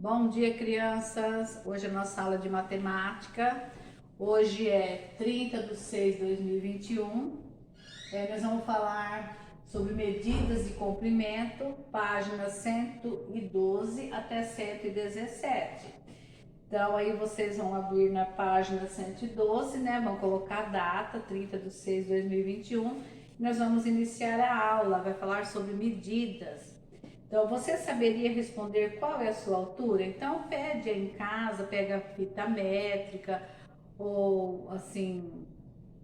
Bom dia, crianças! Hoje é a nossa aula de matemática. Hoje é 30 de 6 de 2021. Nós vamos falar sobre medidas de comprimento, páginas 112 até 117. Então, aí vocês vão abrir na página 112, né? Vão colocar a data, 30 de 6 de 2021. Nós vamos iniciar a aula, vai falar sobre medidas. Então, você saberia responder qual é a sua altura? Então, pede aí em casa, pega a fita métrica ou assim,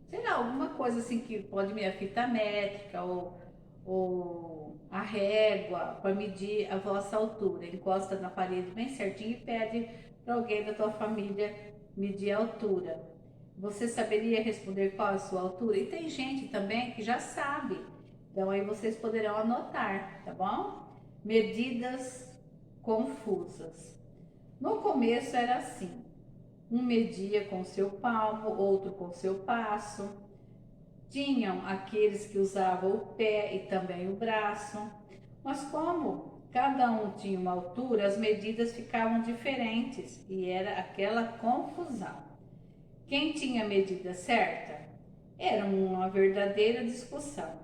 sei lá, alguma coisa assim que pode medir a fita métrica ou a régua para medir a vossa altura. Encosta na parede bem certinho e pede para alguém da tua família medir a altura. Você saberia responder qual é a sua altura? E tem gente também que já sabe. Então aí vocês poderão anotar, tá bom? Medidas confusas. No começo era assim: um media com seu palmo, outro com seu passo. Tinham aqueles que usavam o pé e também o braço. Mas como cada um tinha uma altura, as medidas ficavam diferentes e era aquela confusão. Quem tinha a medida certa? Era uma verdadeira discussão.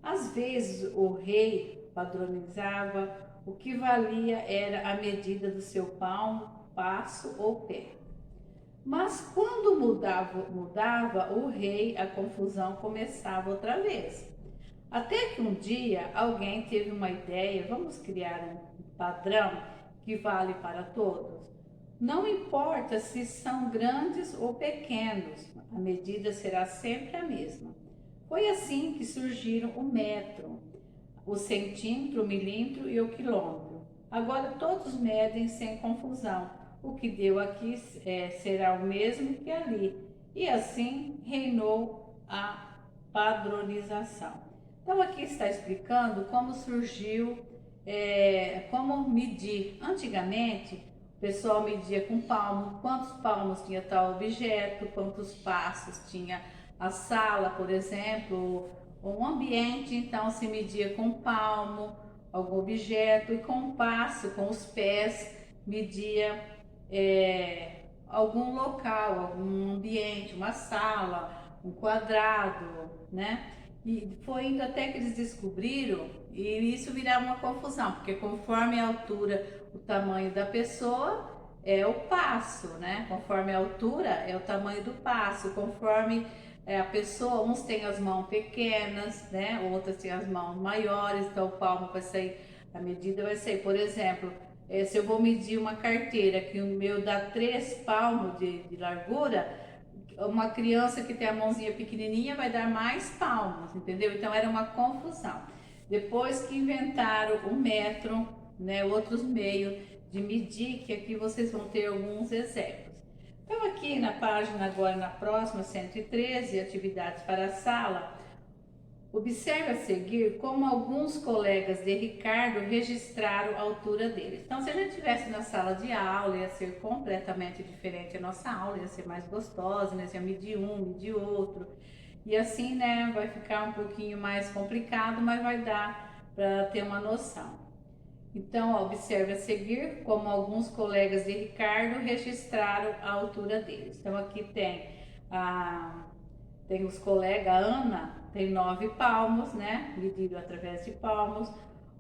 Às vezes o rei padronizava, o que valia era a medida do seu palmo, passo ou pé. Mas quando mudava o rei, a confusão começava outra vez. Até que um dia alguém teve uma ideia: vamos criar um padrão que vale para todos. Não importa se são grandes ou pequenos, a medida será sempre a mesma. Foi assim que surgiram o metro, o centímetro, o milímetro e o quilômetro. Agora todos medem sem confusão. O que deu aqui será o mesmo que ali. E assim reinou a padronização. Então aqui está explicando como surgiu, como medir. Antigamente, o pessoal media com palmo, quantos palmos tinha tal objeto, quantos passos tinha a sala, por exemplo, um ambiente. Então se media com palmo, algum objeto, e com passo, com os pés, media algum local, algum ambiente, uma sala, um quadrado, né? E foi indo até que eles descobriram, e isso virava uma confusão, porque conforme a altura, o tamanho da pessoa é o passo, né? Conforme a altura é o tamanho do passo, conforme a pessoa, uns têm as mãos pequenas, né? Outras têm as mãos maiores, então o palmo vai sair, a medida vai sair, por exemplo, se eu vou medir uma carteira que o meu dá 3 palmos de largura, uma criança que tem a mãozinha pequenininha vai dar mais palmos, entendeu? Então era uma confusão. Depois que inventaram o metro, né, outros meios de medir, que aqui vocês vão ter alguns exemplos. Então aqui na página agora, na próxima, 113, atividades para a sala, observe a seguir como alguns colegas de Ricardo registraram a altura dele. Então, se a gente estivesse na sala de aula, ia ser completamente diferente a nossa aula, ia ser mais gostosa, né? Ia medir um, medir outro. E assim, né, vai ficar um pouquinho mais complicado, mas vai dar para ter uma noção. Então, observe a seguir como alguns colegas de Ricardo registraram a altura deles. Então, aqui tem os colegas, a Ana tem 9 palmos, né? Medido através de palmos.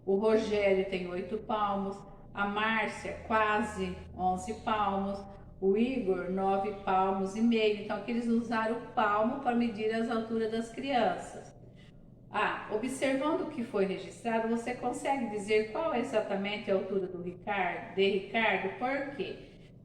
O Rogério tem 8 palmos. A Márcia, quase 11 palmos. O Igor, 9 palmos e meio. Então, aqui eles usaram o palmo para medir as alturas das crianças. Observando o que foi registrado, você consegue dizer qual é exatamente a altura de Ricardo? Por quê?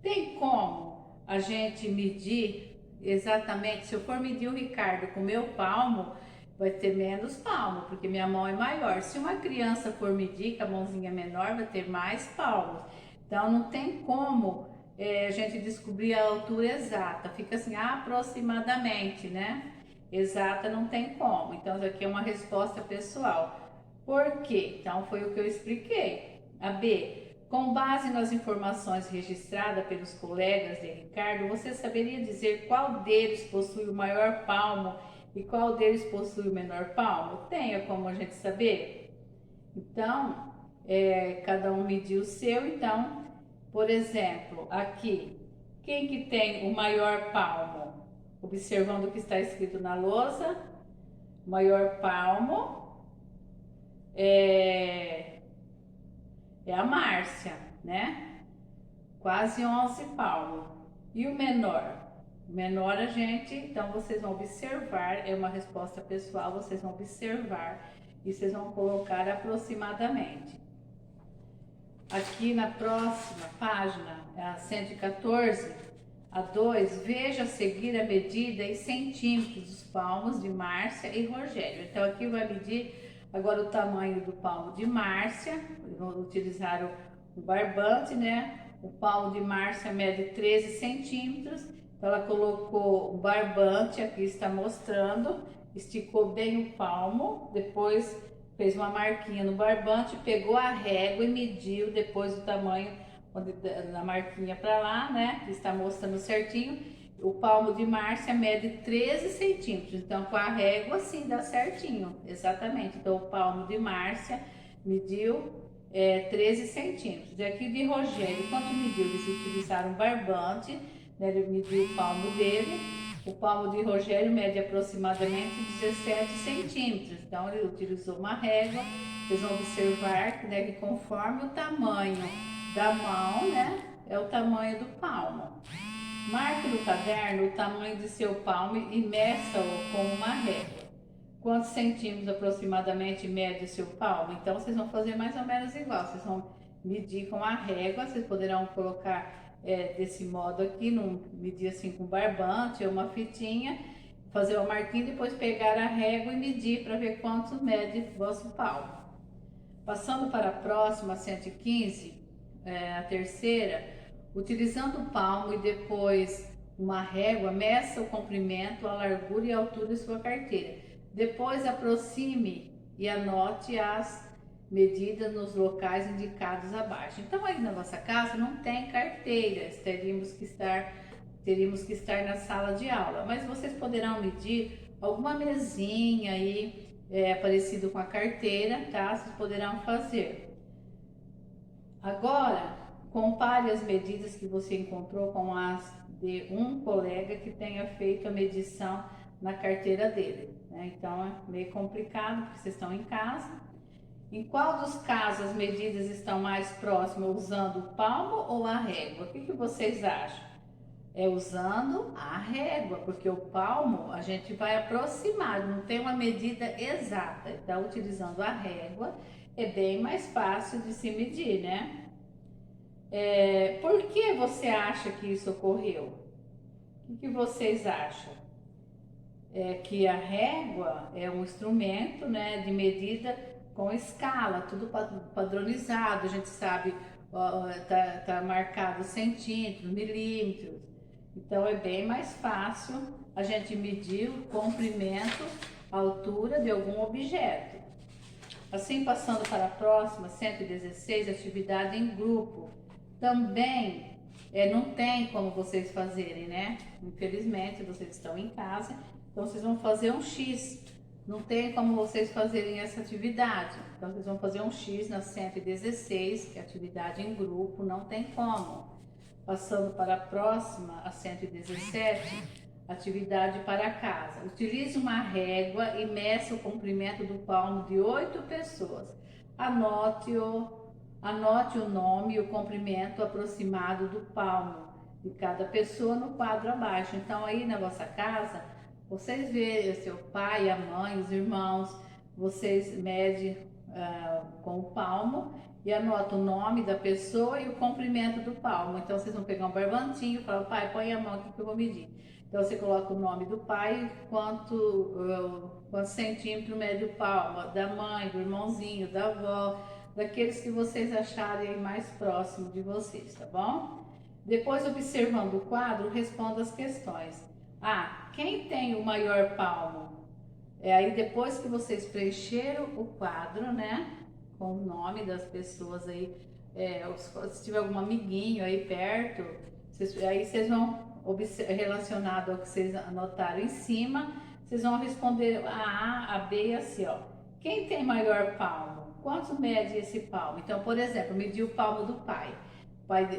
Tem como a gente medir exatamente? Se eu for medir o Ricardo com meu palmo, vai ter menos palmo, porque minha mão é maior. Se uma criança for medir com a mãozinha menor, vai ter mais palmos. Então não tem como a gente descobrir a altura exata. Fica assim, aproximadamente, né? Exata não tem como. Então, isso aqui é uma resposta pessoal. Por quê? Então, foi o que eu expliquei. A B. Com base nas informações registradas pelos colegas de Ricardo, você saberia dizer qual deles possui o maior palmo e qual deles possui o menor palmo? Tenha como a gente saber? Então, cada um mediu o seu, então Por exemplo, aqui, quem que tem o maior palmo? Observando o que está escrito na lousa, o maior palmo é a Márcia, né? Quase 11 palmos. E o menor? O menor a gente, então vocês vão observar, é uma resposta pessoal, vocês vão observar e vocês vão colocar aproximadamente. Aqui na próxima página, a 114, a 2, veja a seguir a medida em centímetros dos palmos de Márcia e Rogério. Então aqui vai medir agora o tamanho do palmo de Márcia, vou utilizar o barbante, né? O palmo de Márcia mede 13 centímetros, então ela colocou o barbante, aqui está mostrando, esticou bem o palmo, depois fez uma marquinha no barbante, pegou a régua e mediu depois o tamanho da marquinha para lá, né? Que está mostrando certinho. O palmo de Márcia mede 13 centímetros, então com a régua sim dá certinho, exatamente. Então o palmo de Márcia mediu 13 centímetros. E aqui de Rogério, quanto mediu? Eles utilizaram barbante, né? Ele mediu o palmo dele. O palmo de Rogério mede aproximadamente 17 centímetros. Então ele utilizou uma régua. Vocês vão observar, né, que conforme o tamanho da mão, né, é o tamanho do palmo. Marque no caderno o tamanho de seu palmo e meça-o com uma régua. Quantos centímetros aproximadamente mede o seu palmo? Então vocês vão fazer mais ou menos igual. Vocês vão medir com a régua. Vocês poderão colocar desse modo aqui, medir assim com barbante ou uma fitinha, fazer uma marquinha, depois pegar a régua e medir para ver quanto mede o vosso palmo. Passando para a próxima, 115, a terceira, utilizando o palmo e depois uma régua, meça o comprimento, a largura e a altura de sua carteira. Depois aproxime e anote as medidas nos locais indicados abaixo. Então aí na nossa casa não tem carteiras, teríamos que estar na sala de aula, mas vocês poderão medir alguma mesinha aí parecido com a carteira, tá? Vocês poderão fazer. Agora, compare as medidas que você encontrou com as de um colega que tenha feito a medição na carteira dele, né? Então é meio complicado porque vocês estão em casa. Em qual dos casos as medidas estão mais próximas, usando o palmo ou a régua? O que vocês acham? É usando a régua, porque o palmo a gente vai aproximar, não tem uma medida exata. Então, utilizando a régua é bem mais fácil de se medir, né? Por que você acha que isso ocorreu? O que vocês acham? Que a régua é um instrumento, né, de medida com escala, tudo padronizado, a gente sabe, tá marcado centímetros, milímetros, então é bem mais fácil a gente medir o comprimento, a altura de algum objeto. Assim, passando para a próxima, 116, atividade em grupo. Também não tem como vocês fazerem, né? Infelizmente, vocês estão em casa, então vocês vão fazer um X. Não tem como vocês fazerem essa atividade. Então vocês vão fazer um X na 116, que é atividade em grupo, não tem como. Passando para a próxima, a 117, atividade para casa. Utilize uma régua e meça o comprimento do palmo de 8 pessoas. Anote o nome e o comprimento aproximado do palmo de cada pessoa no quadro abaixo. Então aí na vossa casa, vocês veem o seu pai, a mãe, os irmãos, vocês medem com o palmo e anota o nome da pessoa e o comprimento do palmo. Então vocês vão pegar um barbantinho e falar, pai, põe a mão aqui que eu vou medir. Então você coloca o nome do pai, quantos centímetros mede o palmo, da mãe, do irmãozinho, da avó, daqueles que vocês acharem mais próximo de vocês, tá bom? Depois, observando o quadro, responda as questões. Quem tem o maior palmo? Aí depois que vocês preencheram o quadro, né, com o nome das pessoas aí, se tiver algum amiguinho aí perto, aí vocês vão, relacionado ao que vocês anotaram em cima, vocês vão responder a A, B e a C, ó. Quem tem maior palmo? Quanto mede esse palmo? Então, por exemplo, medir o palmo do pai.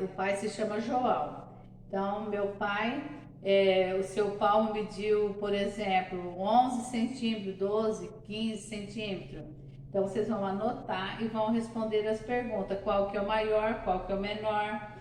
o pai se chama João. Então, meu pai, o seu palmo mediu, por exemplo, 11 centímetros, 12, 15 centímetros. Então, vocês vão anotar e vão responder as perguntas. Qual que é o maior, qual que é o menor,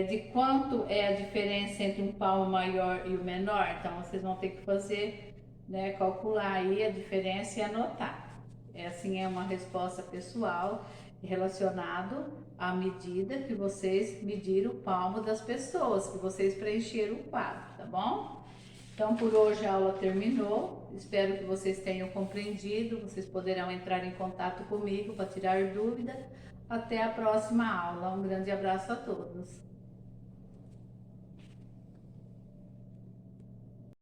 de quanto é a diferença entre um palmo maior e o menor. Então, vocês vão ter que fazer, né, calcular aí a diferença e anotar. Assim, é uma resposta pessoal relacionado à medida que vocês mediram o palmo das pessoas, que vocês preencheram o quadro, tá bom? Então, por hoje a aula terminou. Espero que vocês tenham compreendido. Vocês poderão entrar em contato comigo para tirar dúvida. Até a próxima aula. Um grande abraço a todos.